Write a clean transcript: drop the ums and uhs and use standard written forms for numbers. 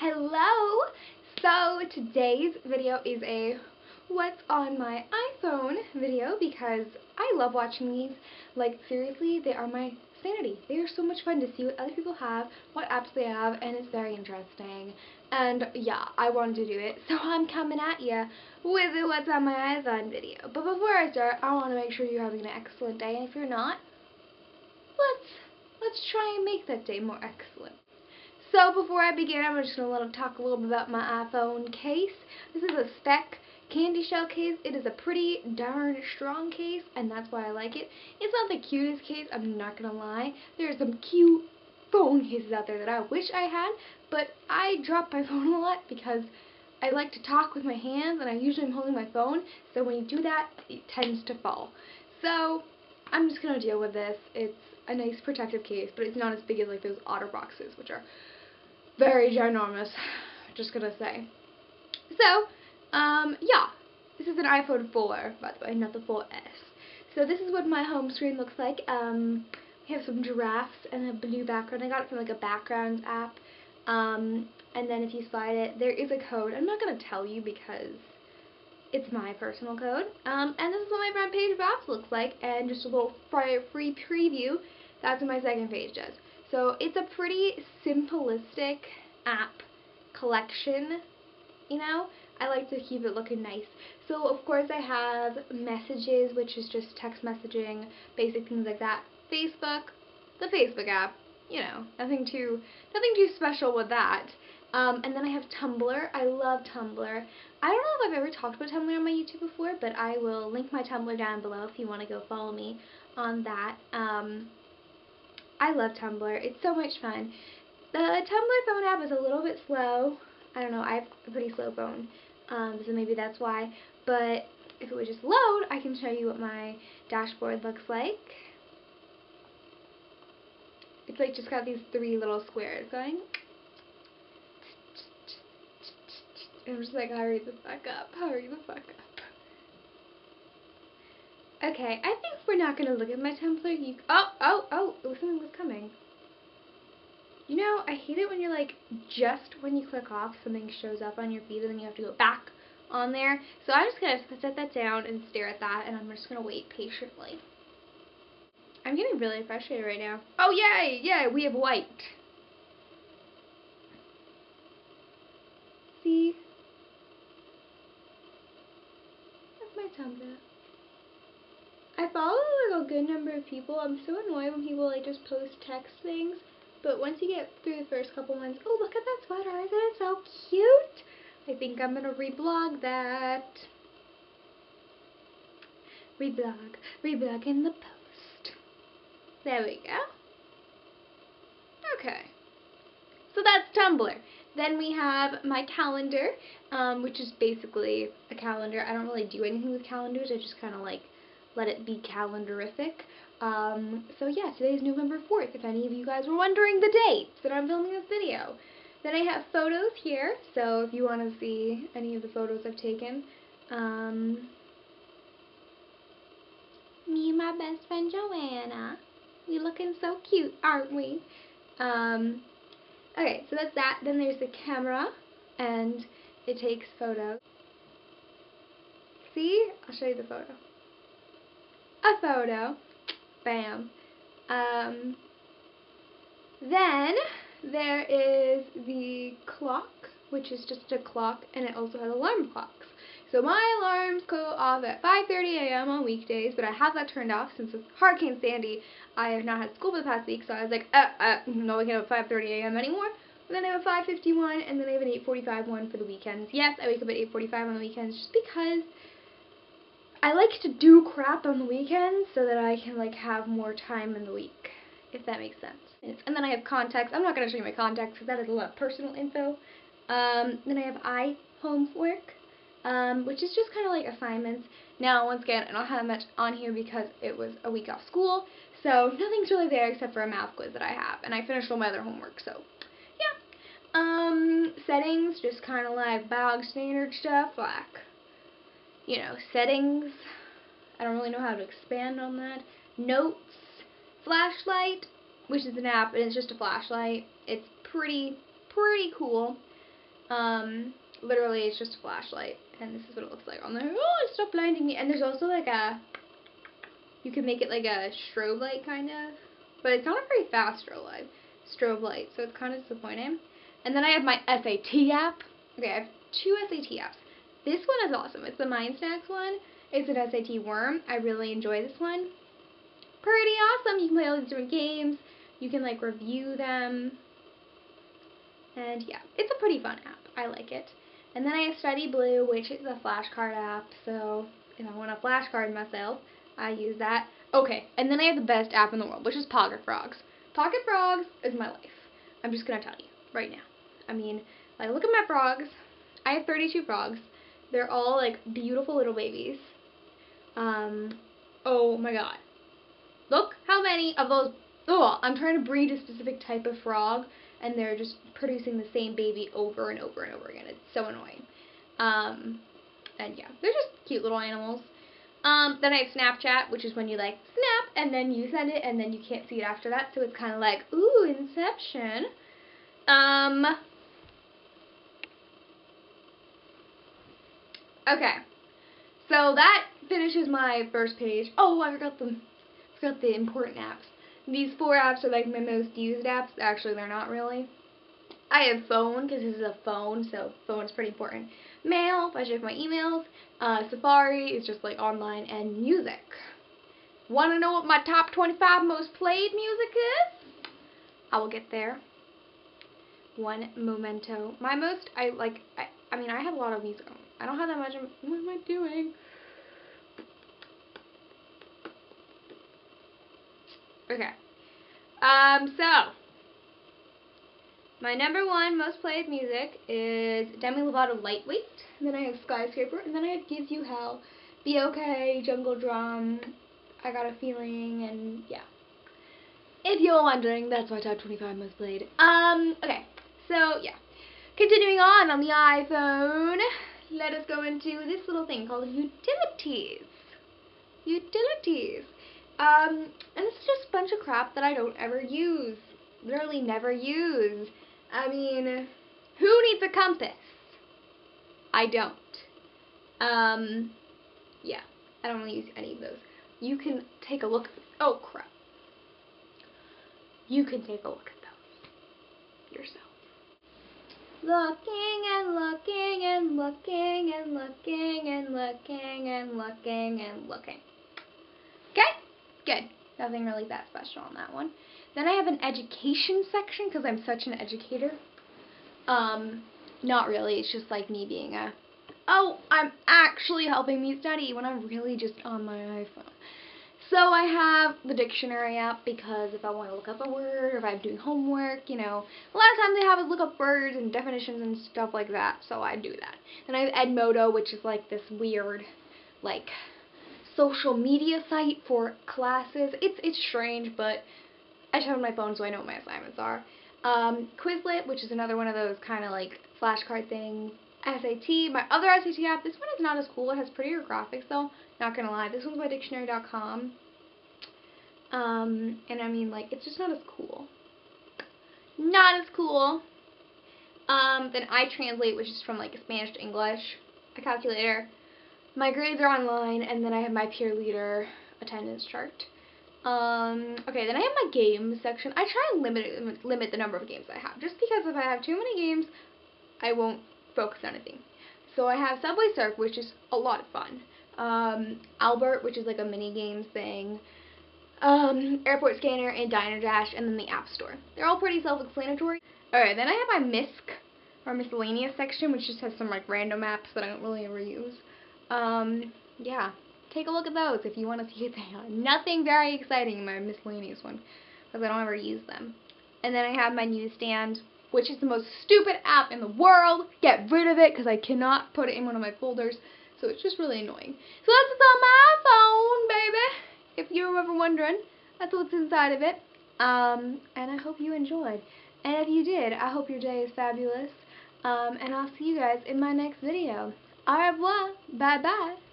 Hello! So today's video is a what's on my iPhone video because I love watching these. Like seriously, they are my sanity. They are so much fun to see what other people have, what apps they have, and it's very interesting. And yeah, I wanted to do it, so I'm coming at you with a what's on my iPhone video. But before I start, I want to make sure you're having an excellent day, and if you're not, let's try and make that day more excellent. So before I begin, I'm just going to talk a little bit about my iPhone case. This is a spec candy shell case. It is a pretty darn strong case, and that's why I like it. It's not the cutest case, I'm not going to lie. There are some cute phone cases out there that I wish I had, but I drop my phone a lot because I like to talk with my hands, and I usually am holding my phone, so when you do that, it tends to fall. So I'm just going to deal with this. It's a nice protective case, but it's not as big as like those OtterBoxes, which are very ginormous, just gonna say. So, yeah, this is an iPhone 4, by the way, not the 4S. So this is what my home screen looks like. We have some giraffes and a blue background. I got it from like a backgrounds app. And then if you slide it, there is a code. I'm not gonna tell you because it's my personal code. And this is what my front page of apps looks like, and just a little free preview. That's what my second page does. So it's a pretty simplistic app collection, you know. I like to keep it looking nice. So of course I have messages, which is just text messaging, basic things like that. Facebook, the Facebook app, you know, nothing too special with that. And then I have Tumblr. I love Tumblr. I don't know if I've ever talked about Tumblr on my YouTube before, but I will link my Tumblr down below if you want to go follow me on that. I love Tumblr. It's so much fun. The Tumblr phone app is a little bit slow. I don't know, I have a pretty slow phone, so maybe that's why. But if it would just load, I can show you what my dashboard looks like. It's like just got these three little squares going. And I'm just like, hurry the fuck up, hurry the fuck up. Okay, I think we're not going to look at my Tumblr. Oh, something was coming. You know, I hate it when you're like, just when you click off, something shows up on your feed and then you have to go back on there. So I'm just going to set that down and stare at that, and I'm just going to wait patiently. I'm getting really frustrated right now. Oh, yay, we have white. See? That's my Tumblr. I follow like a good number of people. I'm so annoyed when people like just post text things. But once you get through the first couple ones, oh, look at that sweater, isn't it so cute? I think I'm going to reblog that. Reblog in the post. There we go. Okay. So that's Tumblr. Then we have my calendar, which is basically a calendar. I don't really do anything with calendars. I just kind of like let it be calendarific. So yeah, today's November 4th, if any of you guys were wondering the dates that I'm filming this video. Then I have photos here, so if you want to see any of the photos I've taken. Me and my best friend Joanna. We looking so cute, aren't we? Okay, so that's that. Then there's the camera, and it takes photos. See? I'll show you the photo. A photo. Bam. Then there is the clock, which is just a clock, and it also has alarm clocks. So my alarms go off at 5:30 a.m. on weekdays, but I have that turned off since it's Hurricane Sandy. I have not had school for the past week, so I was like, no, we can't have 5:30 a.m. anymore. And then I have a 5:51, and then I have an 8:45 one for the weekends. Yes, I wake up at 8:45 on the weekends just because I like to do crap on the weekends so that I can like have more time in the week, if that makes sense. And then I have contacts. I'm not going to show you my contacts because that is a lot of personal info. Then I have iHomework, which is just kind of like assignments. Now, once again, I don't have much on here because it was a week off school, so nothing's really there except for a math quiz that I have, and I finished all my other homework, so yeah. Settings, just kind of like bog standard stuff, like, you know, settings. I don't really know how to expand on that. Notes, flashlight, which is an app, and it's just a flashlight. It's pretty cool. Literally, it's just a flashlight, and this is what it looks like on there. Oh, stop blinding me. And there's also like you can make it like a strobe light kind of, but it's not a very fast strobe light, so it's kind of disappointing. And then I have my SAT app. Okay, I have 2 SAT apps. This one is awesome. It's the Mind Snacks one. It's an SAT worm. I really enjoy this one. Pretty awesome. You can play all these different games. You can like review them. And yeah, it's a pretty fun app. I like it. And then I have Study Blue, which is a flashcard app. So if I want to flashcard myself, I use that. Okay, and then I have the best app in the world, which is Pocket Frogs. Pocket Frogs is my life. I'm just going to tell you right now. I mean, like, look at my frogs. I have 32 frogs. They're all like beautiful little babies. Oh my god. Look how many of those. Oh, I'm trying to breed a specific type of frog, and they're just producing the same baby over and over and over again. It's so annoying. And yeah, they're just cute little animals. Then I have Snapchat, which is when you like snap, and then you send it, and then you can't see it after that, so it's kind of like, ooh, Inception. Okay, so that finishes my first page. Oh, I forgot the important apps. These 4 apps are like my most used apps. Actually, they're not really. I have phone, because this is a phone, so phone is pretty important. Mail, if I check my emails. Safari is just like online, and music. Want to know what my top 25 most played music is? I will get there. One momento. My most, I mean, I have a lot of music. I don't have that much. What am I doing? Okay. So my number 1 most played music is Demi Lovato Lightweight. And then I have Skyscraper. And then I have Gives You Hell, Be Okay, Jungle Drum, I Got a Feeling, and yeah. If you're wondering, that's my top 25 most played. Okay. So yeah. Continuing on the iPhone, let us go into this little thing called Utilities. Utilities. And this is just a bunch of crap that I don't ever use. Literally never use. I mean, who needs a compass? I don't. Yeah, I don't really use any of those. You can take a look. Oh, crap. You can take a look at those yourself. Looking and looking and looking and looking and looking and looking and looking. Okay? Good. Nothing really that special on that one. Then I have an education section because I'm such an educator. Not really. It's just like me being I'm actually helping me study when I'm really just on my iPhone. So I have the dictionary app because if I want to look up a word or if I'm doing homework, you know, a lot of times they have us look up words and definitions and stuff like that, so I do that. Then I have Edmodo, which is like this weird, like, social media site for classes. It's strange, but I just have it on my phone so I know what my assignments are. Quizlet, which is another one of those kind of like flashcard things. SAT, my other SAT app, this one is not as cool. It has prettier graphics though, not gonna lie. This one's by dictionary.com. And I mean, like, it's just not as cool. Not as cool. Then iTranslate, which is from like Spanish to English. A calculator. My grades are online, and then I have my peer leader attendance chart. Okay, then I have my games section. I try and limit the number of games I have, just because if I have too many games, I won't focus on anything. So I have Subway Surf, which is a lot of fun. Albert, which is like a mini games thing. Airport Scanner and Diner Dash, and then the App Store. They're all pretty self-explanatory. Alright, then I have my MISC, or miscellaneous section, which just has some like random apps that I don't really ever use. Yeah, take a look at those if you want to see what they are. Nothing very exciting in my miscellaneous one, because I don't ever use them. And then I have my newsstand, which is the most stupid app in the world. Get rid of it, because I cannot put it in one of my folders, so it's just really annoying. So that's what's on my phone, baby. If you were ever wondering, that's what's inside of it. And I hope you enjoyed. And if you did, I hope your day is fabulous. And I'll see you guys in my next video. Au revoir. Bye-bye.